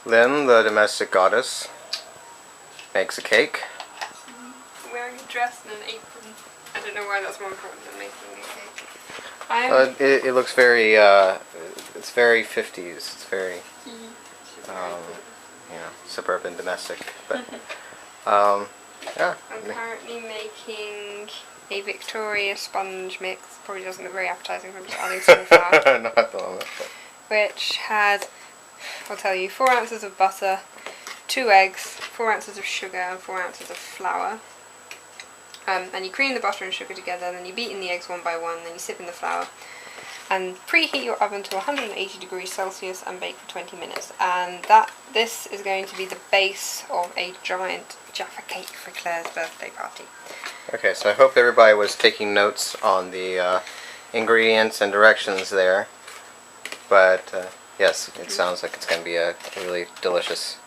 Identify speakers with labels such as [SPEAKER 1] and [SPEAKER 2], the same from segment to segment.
[SPEAKER 1] Lyn, the domestic goddess, makes a cake.
[SPEAKER 2] Wearing a dress and an apron. I don't know why that's more important than making a cake.
[SPEAKER 1] It looks very, it's very 50s. It's very, suburban domestic. But, yeah.
[SPEAKER 2] I'm currently making a Victoria sponge mix. Probably doesn't look very appetizing, I'm just adding some flour.
[SPEAKER 1] Not at the moment.
[SPEAKER 2] Which has, I'll tell you, 4 ounces of butter, 2 eggs, 4 ounces of sugar and 4 ounces of flour. And you cream the butter and sugar together, and then you beat in the eggs one by one, then you sip in the flour. And preheat your oven to 180 degrees Celsius and bake for 20 minutes. And this is going to be the base of a giant jaffa cake for Claire's birthday party.
[SPEAKER 1] Okay, so I hope everybody was taking notes on the ingredients and directions there. But yes, it sounds like it's going to be a really delicious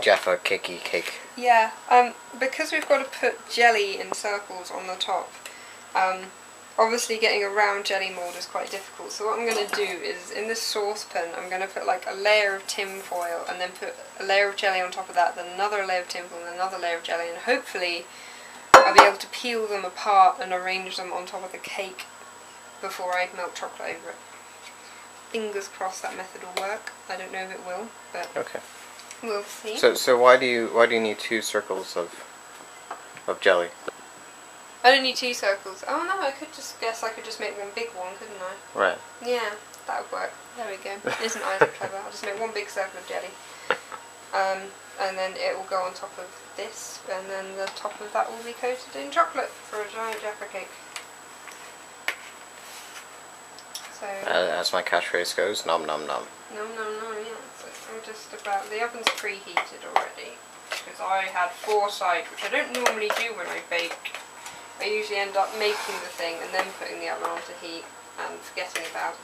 [SPEAKER 1] jaffa cakey cake.
[SPEAKER 2] Yeah, because we've got to put jelly in circles on the top, obviously getting a round jelly mould is quite difficult, so what I'm going to do is, in this saucepan, I'm going to put like a layer of tin foil, and then put a layer of jelly on top of that, then another layer of tin foil, and another layer of jelly, and hopefully I'll be able to peel them apart and arrange them on top of the cake before I melt chocolate over it. Fingers crossed that method will work. I don't know if it will, but
[SPEAKER 1] okay.
[SPEAKER 2] We'll see.
[SPEAKER 1] So why do you need 2 circles of jelly?
[SPEAKER 2] I don't need 2 circles. Oh no, I could just make one big one, couldn't I?
[SPEAKER 1] Right.
[SPEAKER 2] Yeah, that would work. There we go. Isn't Isaac clever? I'll just make one big circle of jelly. And then it will go on top of this, and then the top of that will be coated in chocolate for a giant jaffa cake. So,
[SPEAKER 1] as my catchphrase goes, nom nom nom.
[SPEAKER 2] Nom nom nom, yeah. So I'm just about, the oven's preheated already, because I had foresight, which I don't normally do when I bake. I usually end up making the thing and then putting the oven on to heat and forgetting about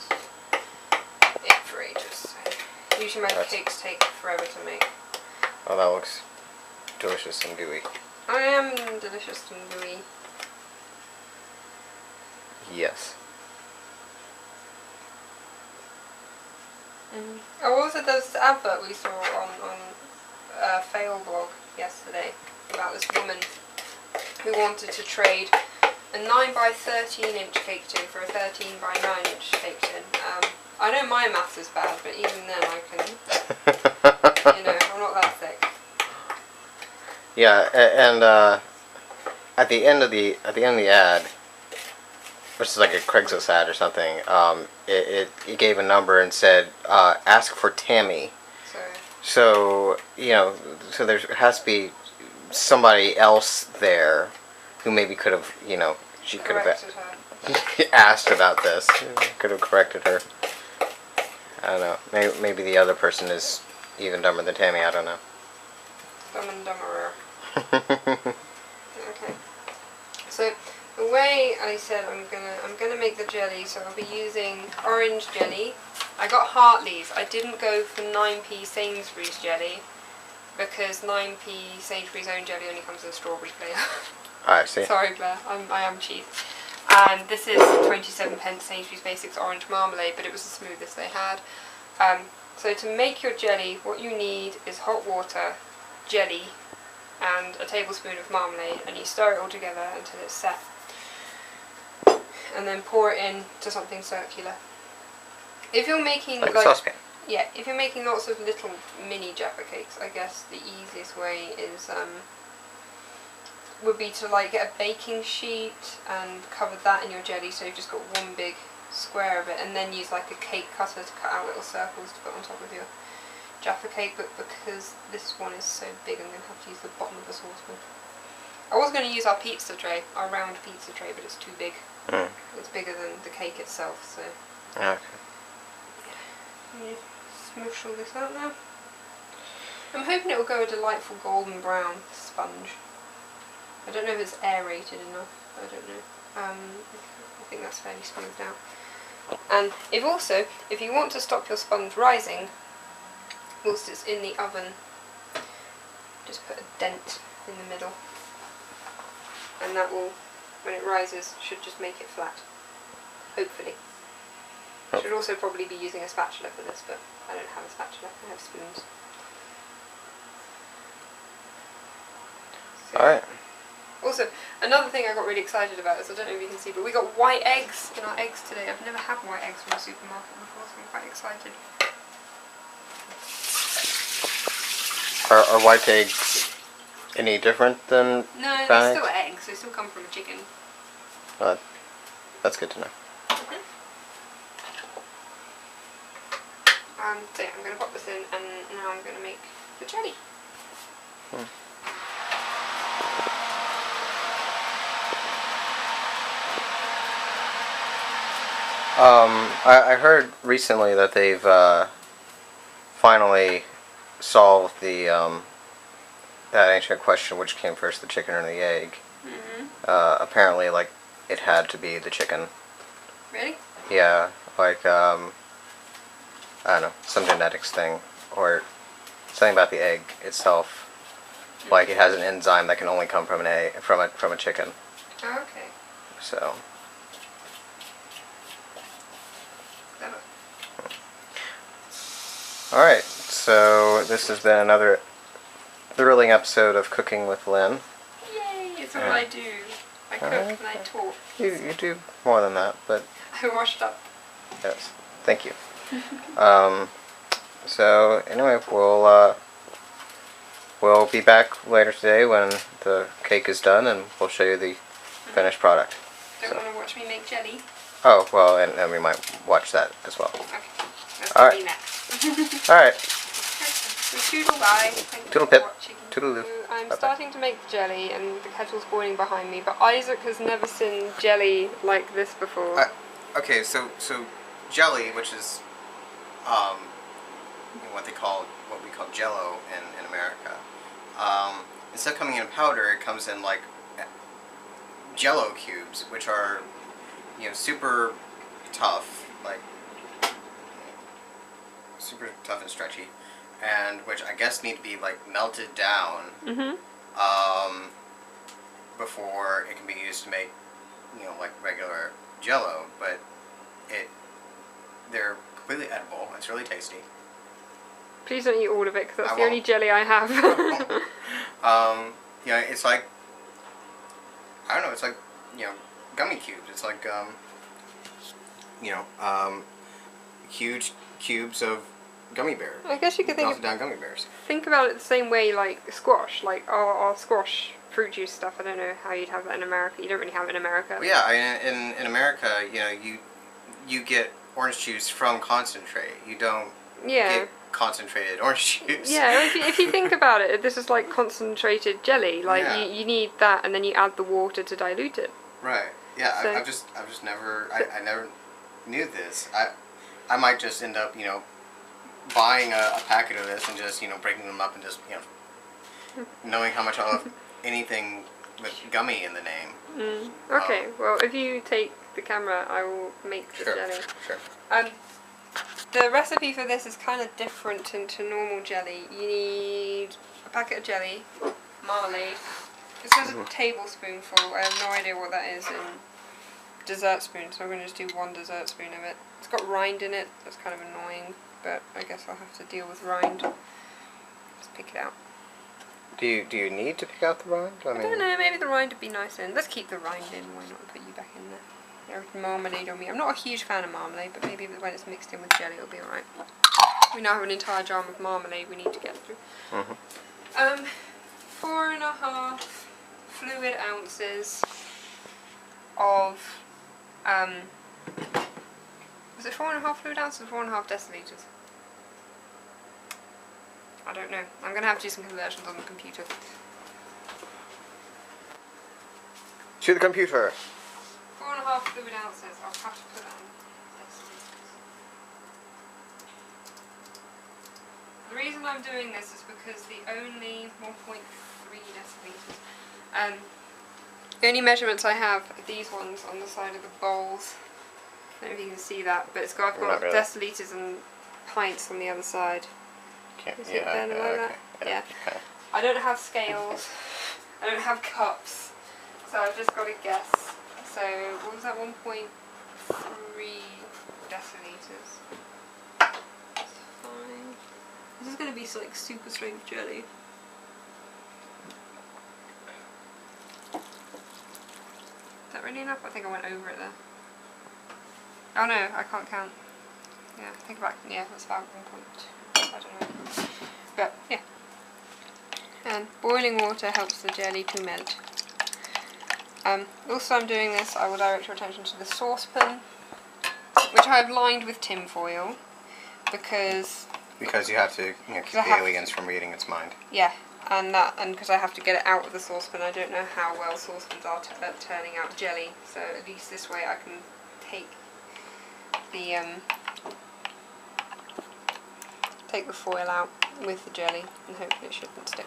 [SPEAKER 2] it for ages. So usually my cakes take forever to make.
[SPEAKER 1] Oh, that looks delicious and gooey.
[SPEAKER 2] I am delicious and gooey.
[SPEAKER 1] Yes.
[SPEAKER 2] Oh, also there's the advert we saw on Fail blog yesterday about this woman who wanted to trade a 9 by 13 inch cake tin for a 13 by 9 inch cake tin. I know my maths is bad, but even then I can, I'm not that thick.
[SPEAKER 1] Yeah, and at the end of the ad, which is like a Craigslist ad or something, it gave a number and said, ask for Tammy. So so there has to be somebody else there who maybe could have, she could have asked about this, could have corrected her. I don't know. Maybe the other person is even dumber than Tammy. I don't know.
[SPEAKER 2] Dumb and dumberer. Okay. So the way I said I'm gonna make the jelly, so I'll be using orange jelly. I got Hartley's. I didn't go for 9p Sainsbury's jelly because 9p Sainsbury's own jelly only comes in strawberry flavour.
[SPEAKER 1] I see.
[SPEAKER 2] Sorry, Blair. I am cheap. And this is 27p Sainsbury's Basics orange marmalade, but it was the smoothest they had. So to make your jelly, what you need is hot water, jelly, and a tablespoon of marmalade, and you stir it all together until it's set. And then pour it into something circular. If you're making
[SPEAKER 1] like a saucepan.
[SPEAKER 2] Yeah, if you're making lots of little mini jaffa cakes, I guess the easiest way is would be to get a baking sheet and cover that in your jelly, so you've just got one big square of it, and then use like a cake cutter to cut out little circles to put on top of your jaffa cake. But because this one is so big, I'm going to have to use the bottom of the saucepan. I was going to use our pizza tray, our round pizza tray, but it's too big. It's bigger than the cake itself, so.
[SPEAKER 1] Okay.
[SPEAKER 2] Yeah, smush all this out now. I'm hoping it will go a delightful golden brown sponge. I don't know if it's aerated enough. I don't know. I think that's fairly smoothed out. And if you want to stop your sponge rising whilst it's in the oven, just put a dent in the middle, and that will, when it rises, should just make it flat. Hopefully. I should also probably be using a spatula for this, but I don't have a spatula, I have spoons. So,
[SPEAKER 1] Alright.
[SPEAKER 2] also, another thing I got really excited about is, I don't know if you can see, but we got white eggs in our eggs today. I've never had white eggs from a supermarket before, so I'm quite excited.
[SPEAKER 1] Are white eggs any different than
[SPEAKER 2] No,
[SPEAKER 1] brown
[SPEAKER 2] they're still
[SPEAKER 1] eggs?
[SPEAKER 2] eggs, they still come from a chicken.
[SPEAKER 1] That's good to know.
[SPEAKER 2] So yeah, I'm going to pop this in, and now I'm going to make the jelly.
[SPEAKER 1] I heard recently that they've finally solved the that ancient question, which came first, the chicken or the egg. Apparently, like, it had to be the chicken.
[SPEAKER 2] Really?
[SPEAKER 1] Yeah, like, I don't know, some genetics thing, or something about the egg itself. Like, it has an enzyme that can only come from an egg, from a chicken.
[SPEAKER 2] Oh, okay.
[SPEAKER 1] So.
[SPEAKER 2] Clever.
[SPEAKER 1] Alright, so this has been another thrilling episode of Cooking with Lyn.
[SPEAKER 2] Yay, it's all I do. I cook and I talk.
[SPEAKER 1] You do more than that, but
[SPEAKER 2] I washed up.
[SPEAKER 1] yes, thank you. So anyway, we'll be back later today when the cake is done, and we'll show you the finished product.
[SPEAKER 2] Don't want to watch me make jelly?
[SPEAKER 1] Oh, well, and we might watch that as well.
[SPEAKER 2] Okay, that's
[SPEAKER 1] All right.
[SPEAKER 2] me next.
[SPEAKER 1] Alright,
[SPEAKER 2] So toodle bye. Thank you
[SPEAKER 1] Toodle
[SPEAKER 2] for
[SPEAKER 1] pip.
[SPEAKER 2] watching.
[SPEAKER 1] Toodaloo.
[SPEAKER 2] So I'm
[SPEAKER 1] Bye-bye.
[SPEAKER 2] starting to make the jelly, and the kettle's boiling behind me, but Isaac has never seen jelly like this before.
[SPEAKER 1] Okay, so jelly, which is what we call Jello in America, instead of coming in powder, it comes in like Jello cubes, which are super tough, like super tough and stretchy, and which I guess need to be like melted down before it can be used to make like regular Jello, but they're completely edible. It's really tasty.
[SPEAKER 2] Please don't eat all of it, because that's
[SPEAKER 1] I
[SPEAKER 2] the only
[SPEAKER 1] won't.
[SPEAKER 2] jelly I have.
[SPEAKER 1] It's like, I don't know, it's like gummy cubes. It's like huge cubes of gummy bear.
[SPEAKER 2] I guess you could
[SPEAKER 1] Melted down gummy bears.
[SPEAKER 2] think about it the same way like squash, like our squash fruit juice stuff. I don't know how you'd have that in America. You don't really have it in America.
[SPEAKER 1] Well, yeah, in America, you get orange juice from concentrate. You don't
[SPEAKER 2] Yeah.
[SPEAKER 1] get concentrated orange juice.
[SPEAKER 2] Yeah, if you think about it, this is like concentrated jelly. Like
[SPEAKER 1] Yeah.
[SPEAKER 2] you need that, and then you add the water to dilute it.
[SPEAKER 1] Right. Yeah.
[SPEAKER 2] So-
[SPEAKER 1] I've just never I never knew this. I might just end up buying a packet of this and just breaking them up and just knowing how much I love anything with gummy in the name.
[SPEAKER 2] Okay. Well, if you take the camera, I will make the jelly.
[SPEAKER 1] Sure.
[SPEAKER 2] The recipe for this is kind of different to normal jelly. You need a packet of jelly, marmalade. This is a tablespoonful. I have no idea what that is in dessert spoon, so I'm going to just do 1 dessert spoon of it. It's got rind in it. That's kind of annoying, but I guess I'll have to deal with rind. Just pick it out.
[SPEAKER 1] Do you need to pick out the rind?
[SPEAKER 2] I don't know, maybe the rind would be nice in. Let's keep the rind in, why not put you back in there. There's marmalade on me. I'm not a huge fan of marmalade, but maybe when it's mixed in with jelly it'll be alright. We now have an entire jar of marmalade we need to get through. 4.5 fluid ounces of, was it 4.5 fluid ounces or 4.5 deciliters? I don't know. I'm going to have to do some conversions on the computer.
[SPEAKER 1] To the computer.
[SPEAKER 2] 4.5 fluid ounces. I'll have to put that in deciliters. The reason I'm doing this is because the only 1.3 deciliters. The only measurements I have are these ones on the side of the bowls. I don't know if you can see that, but I've got
[SPEAKER 1] Not really.
[SPEAKER 2] deciliters and pints on the other side. Is it better like that? Yeah.
[SPEAKER 1] Okay.
[SPEAKER 2] I don't have scales. I don't have cups. So I've just got to guess. So what was that? 1.3. deciliters. That's fine. This is going to be like super strength jelly. Is that really enough? I think I went over it there. Oh no, I can't count. Yeah, think about, yeah, that's about 1.2. I don't know. But yeah. And boiling water helps the jelly to melt. Also I'm doing this, I will direct your attention to the saucepan, which I have lined with tin foil, because
[SPEAKER 1] you have to keep the aliens from reading its mind.
[SPEAKER 2] Yeah, and because I have to get it out of the saucepan. I don't know how well saucepans are at turning out jelly, so at least this way I can take the foil out with the jelly, and hopefully it shouldn't stick.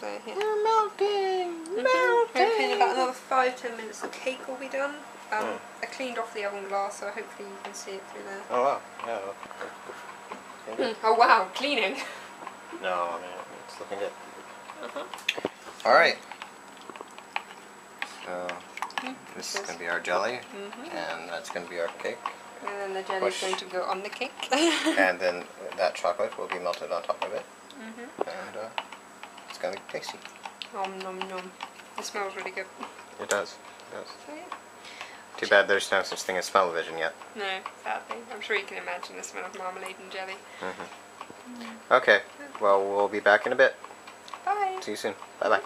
[SPEAKER 2] So here.
[SPEAKER 1] You're melting! Melting!
[SPEAKER 2] Hopefully in about another 5-10 minutes the cake will be done. I cleaned off the oven glass, so hopefully you can see it through there.
[SPEAKER 1] Oh wow, yeah.
[SPEAKER 2] Oh wow, cleaning!
[SPEAKER 1] No, I mean, it's looking good. Alright. So, this is going to be our jelly, and that's going to be our cake.
[SPEAKER 2] And then the jelly is going to go on the cake.
[SPEAKER 1] And then that chocolate will be melted on top of it. And it's going to be tasty.
[SPEAKER 2] Nom nom nom. It smells really good.
[SPEAKER 1] It does. It does.
[SPEAKER 2] So yeah.
[SPEAKER 1] Too bad there's no such thing as smell-o-vision yet.
[SPEAKER 2] No, sadly. I'm sure you can imagine the smell of marmalade and jelly.
[SPEAKER 1] Okay, well, we'll be back in a bit.
[SPEAKER 2] Bye.
[SPEAKER 1] See you soon. Bye-bye.